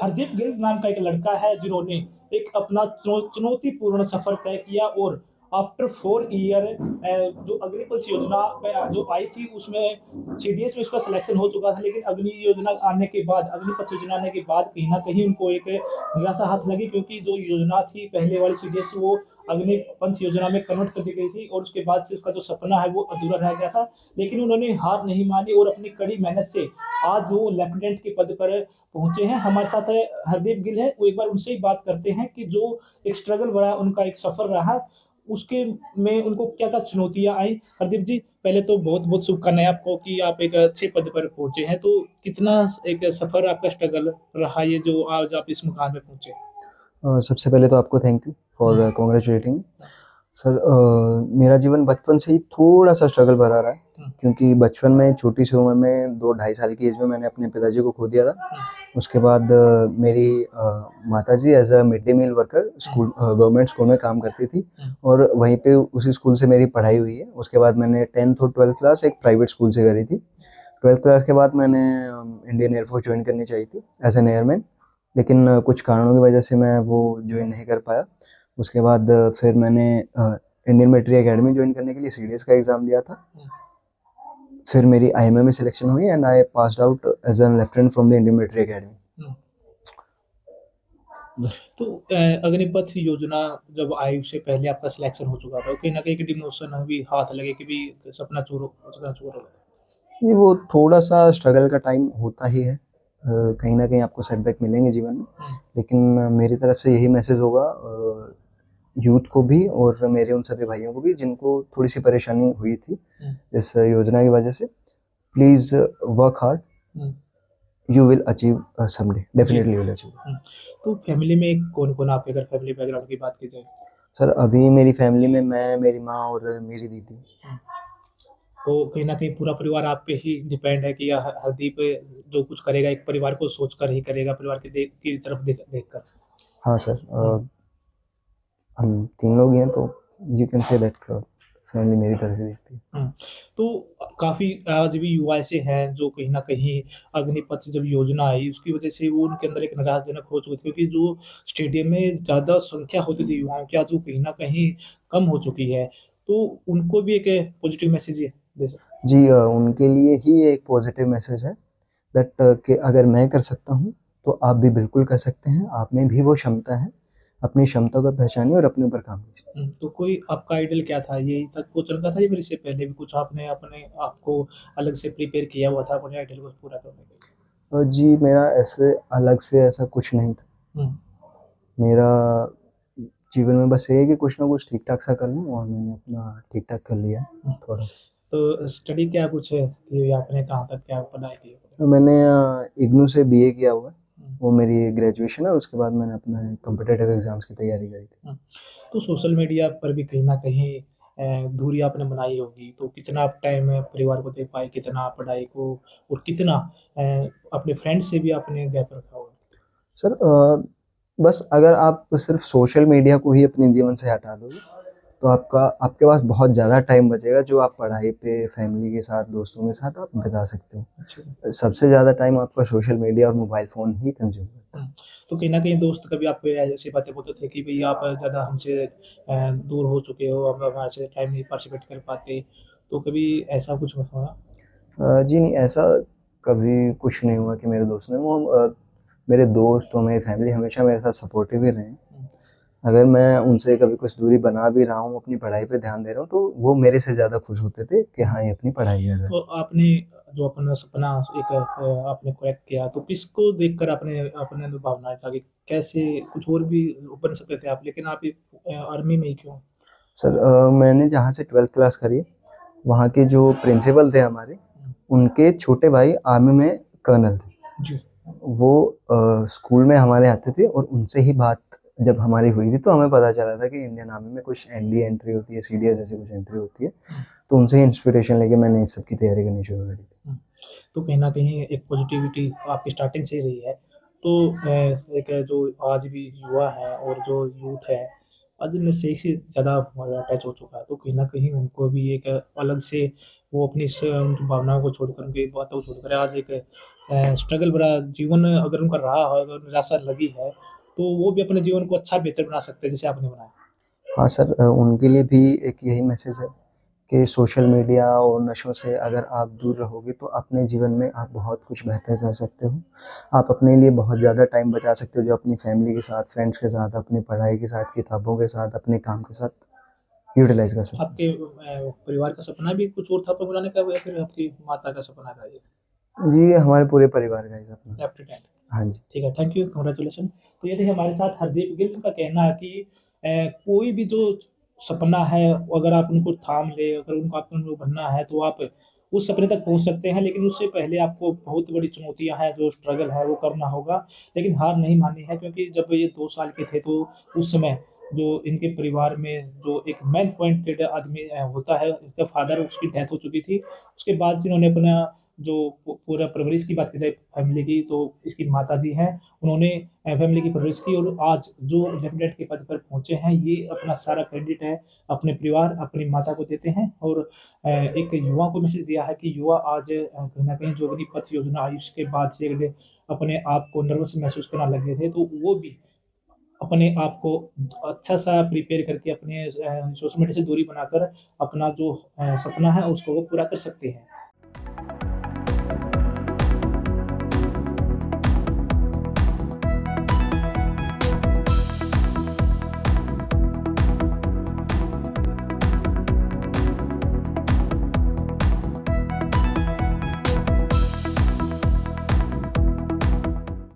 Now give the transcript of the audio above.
हरदीप गिल नाम का एक लड़का है जिन्होंने एक अपना चुनौतीपूर्ण सफर तय किया और आफ्टर 4 ईयर जो अग्निपथ योजना जो आई थी उसमें सीडीएस में उसका सिलेक्शन हो चुका था, लेकिन अग्निपथ योजना आने के बाद कहीं ना कहीं उनको एक निराशा हाथ लगी, क्योंकि जो योजना थी पहले वाली सीडीएस वो अग्निपथ योजना में कन्वर्ट कर दी गई थी और उसके बाद से उसका जो सपना है वो अधूरा रह गया था। लेकिन उन्होंने हार नहीं मानी और अपनी कड़ी मेहनत से आज वो लेफ्टिनेंट के पद पर पहुंचे हैं। हमारे साथ हरदीप गिल है, वो एक बार उनसे ही बात करते हैं कि जो एक स्ट्रगल रहा, उनका एक सफर रहा, उसके में उनको क्या क्या चुनौतियां आई। हरदीप जी, पहले तो बहुत बहुत शुभकामनाएं आपको कि आप एक अच्छे पद पर पहुंचे हैं। तो कितना एक सफर आपका स्ट्रगल रहा ये जो आज आप इस मुकाम में पहुंचे। सबसे पहले तो आपको thank you for congratulating sir. मेरा जीवन बचपन से ही थोड़ा सा स्ट्रगल भरा रहा है, क्योंकि बचपन में छोटी सी उम्र में 2-2.5 साल की एज में मैंने अपने पिताजी को खो दिया था। उसके बाद मेरी माताजी as a mid day meal worker school government school में काम करती थी और वहीं पे उसी स्कूल से मेरी पढ़ाई हुई है। उसके बाद मैंने 10th और 12th क्लास एक प्राइवेट स्कूल से करी थी। 12th क्लास के बाद मैंने इंडियन एयरफोर्स ज्वाइन करनी चाहिए थी एज एन एयरमैन, लेकिन कुछ कारणों की वजह से मैं वो ज्वाइन नहीं कर पाया। उसके बाद फिर मैंने इंडियन मिलिट्री एकेडमी ज्वाइन करने के लिए सीडीएस का एग्ज़ाम दिया था। फिर मेरी आईएमए में सिलेक्शन हुई and I passed out as an lieutenant from the Indian military academy. तो अग्निपथ योजना जब आई उससे पहले आपका सिलेक्शन हो चुका था, कहीं ना कहीं डिमोशन भी हाथ लगे कि भी सपना चूर हो ये वो थोड़ा सा स्ट्रगल का टाइम होता ही है। कहीं ना कहीं आपको सेटबैक मिलेंगे जीवन में, लेकिन मेरी तरफ से यही मैसेज होगा यूथ को भी और मेरे उन सभी भाइयों को भी जिनको थोड़ी सी परेशानी हुई थी इस योजना की वजह से। Please work hard, you will achieve someday, definitely you will achieve. तो फैमिली में कौन कौन, आप अगर फैमिली बैकग्राउंड की बात की जाए। सर अभी मेरी फैमिली में मैं, मेरी माँ और मेरी दीदी। तो कहीं ना कहीं पूरा परिवार आप पे ही डिपेंड है कि हरदीप जो कुछ करेगा एक परिवार को सोचकर ही करेगा, परिवार की तरफ देख कर। हाँ सर, हम 3 लोग हैं तो you can say that family मेरी तरफ ही देखती है। तो काफी आज भी युवा ऐसे हैं जो कहीं ना कहीं अग्निपथ जब योजना आई उसकी वजह से वो उनके अंदर एक निराशजनक हो चुकी थी, क्योंकि जो स्टेडियम में ज्यादा संख्या होती थी युवाओं की, आज वो कहीं ना कहीं कम हो चुकी है। तो उनको भी एक पॉजिटिव मैसेज दे सकते। जी, उनके लिए ही एक पॉजिटिव मैसेज है दैट कि अगर मैं कर सकता हूँ तो आप भी बिल्कुल कर सकते हैं। आप में भी वो क्षमता है, अपनी क्षमता को पहचानिए और अपने ऊपर काम कीजिए। तो कोई आपका आइडल क्या था, यही तक वो चलता था या फिर इससे पहले भी कुछ आपने अपने आपको अलग से प्रिपेयर किया हुआ था अपने आइडल को पूरा करने के जी, मेरा ऐसे अलग से ऐसा कुछ नहीं था। लिए। मेरा जीवन में बस ये है कि कुछ ना कुछ ठीक-ठाक सा कर लूँ और मैंने अपना ठीक-ठाक कर लिया है थोड़ा। तो स्टडी क्या कुछ है कि आपने कहाँ तक क्या पढ़ाई की है? तो मैंने इग्नू से बीए किया हुआ है, वो मेरी ग्रेजुएशन है। उसके बाद मैंने अपने कॉम्पिटिटिव एग्ज़ाम्स की तैयारी करी थी। तो सोशल मीडिया पर भी कहीं न कहीं दूरी आपने बनाई होगी, तो कितना आप टाइम परिवार को दे पाए, कितना पढ़ाई को और कितना अ, अपने फ्रेंड से भी आपने गैप रखा होगा? सर बस अगर आप सिर्फ सोशल मीडिया को ही अपने जीवन से हटा दोगे तो आपके पास बहुत ज़्यादा टाइम बचेगा जो आप पढ़ाई पे, फैमिली के साथ, दोस्तों के साथ आप बिता सकते हो। अच्छा। सबसे ज़्यादा टाइम आपका सोशल मीडिया और मोबाइल फ़ोन ही कंज़्यूम करता है। तो कहीं न कहीं दोस्त कभी आपको ऐसी बातें बोलते थे कि भई आप ज़्यादा हमसे दूर हो चुके हो, अब हमारे से टाइम नहीं पार्टिसिपेट कर पाते, तो कभी ऐसा कुछ हुआ? जी नहीं, ऐसा कभी कुछ नहीं हुआ कि मेरे दोस्त ने मेरे दोस्त और मेरी फैमिली हमेशा मेरे साथ सपोर्टिव ही रहे हैं। अगर मैं उनसे कभी कुछ दूरी बना भी रहा हूँ, अपनी पढ़ाई पे ध्यान दे रहा हूँ, तो वो मेरे से ज़्यादा खुश होते थे कि हाँ, ये अपनी पढ़ाई कर रहा है। तो आपने जो अपना सपना एक आपने करेक्ट किया, तो किसको देखकर आपने अपने अंदर भावनाएँ जागी? कैसे कुछ और भी बन सकते थे आप, लेकिन आप आर्मी में ही क्यों? सर मैंने जहाँ से 12th क्लास करी है, वहाँ के जो प्रिंसिपल थे हमारे, उनके छोटे भाई आर्मी में कर्नल थे। जी। वो स्कूल में हमारे आते थे और उनसे ही बात जब हमारी हुई थी तो हमें पता चला था कि इंडियन आर्मी में कुछ एनडी एंट्री होती है, सीडीएस जैसी कुछ एंट्री होती है। तो उनसे ही इंस्पिरेशन लेके मैंने इस सब की तैयारी करनी शुरू करी थी। तो कहीं न कहीं एक पॉज़िटिविटी आपकी स्टार्टिंग से ही रही है। तो एक जो आज भी युवा है और जो यूथ है, आज नशे से ज़्यादा अटैच हो चुका है, तो कहीं न कहीं उनको भी एक अलग से वो अपनी उनकी भावनाओं को छोड़कर, उनकी बातों को छोड़कर आज एक स्ट्रगल भरा जीवन अगर उनका रहा हो, अगर निराशा लगी है, तो वो भी अपने जीवन को अच्छा बेहतर बना सकते हैं, जैसे आपने बनाया। हाँ सर, उनके लिए भी एक यही मैसेज है कि सोशल मीडिया और नशों से अगर आप दूर रहोगे तो अपने जीवन में आप बहुत कुछ बेहतर कर सकते हो। आप अपने लिए बहुत ज़्यादा टाइम बचा सकते हो जो अपनी फैमिली के साथ, फ्रेंड्स के साथ, अपनी पढ़ाई के साथ, किताबों के साथ, अपने काम के साथ यूटिलाइज़ कर सकते आपके परिवार का सपना भी कुछ और था आपको बुलाने का, या फिर आपकी माता का सपना था ये? हो। जी, हमारे पूरे परिवार का ही सपना है। लेफ्टिनेंट। हाँ जी। ठीक है, थैंक यू, कांग्रेचुलेशन। तो ये थे हमारे साथ हरदीप गिल, उनका कहना है कि कोई भी जो सपना है, वो अगर आप उनको थाम ले, अगर उनको आपको उनको बनना है, तो आप उस सपने तक पहुँच सकते हैं, लेकिन उससे पहले आपको बहुत बड़ी चुनौतियाँ हैं, जो स्ट्रगल है, वो करना होगा। लेकिन हार नहीं माननी है, क्योंकि जब ये 2 साल के थे, तो उस समय जो इनके परिवार में जो एक मेन पॉइंटेड आदमी होता है, उसका फादर, उसकी डेथ हो चुकी थी। उसके बाद से इन्होंने अपना जो पूरा परवरिश की बात की जाए फैमिली की, तो इसकी माताजी हैं, उन्होंने फैमिली की परवरिश की, और आज जो लेफ्टिनेंट के पद पर पहुँचे हैं, ये अपना सारा क्रेडिट है अपने परिवार, अपनी माता को देते हैं। और एक युवा को मैसेज दिया है कि युवा आज कहीं न कहीं जो अग्निपथ योजना आई, उसके बाद से अगले अपने आप को नर्वस महसूस करने लगे थे, तो वो भी अपने आप को अच्छा-सा प्रिपेयर करके अपने सोशल मीडिया से दूरी बनाकर अपना जो सपना है, उसको वो पूरा कर सकते हैं।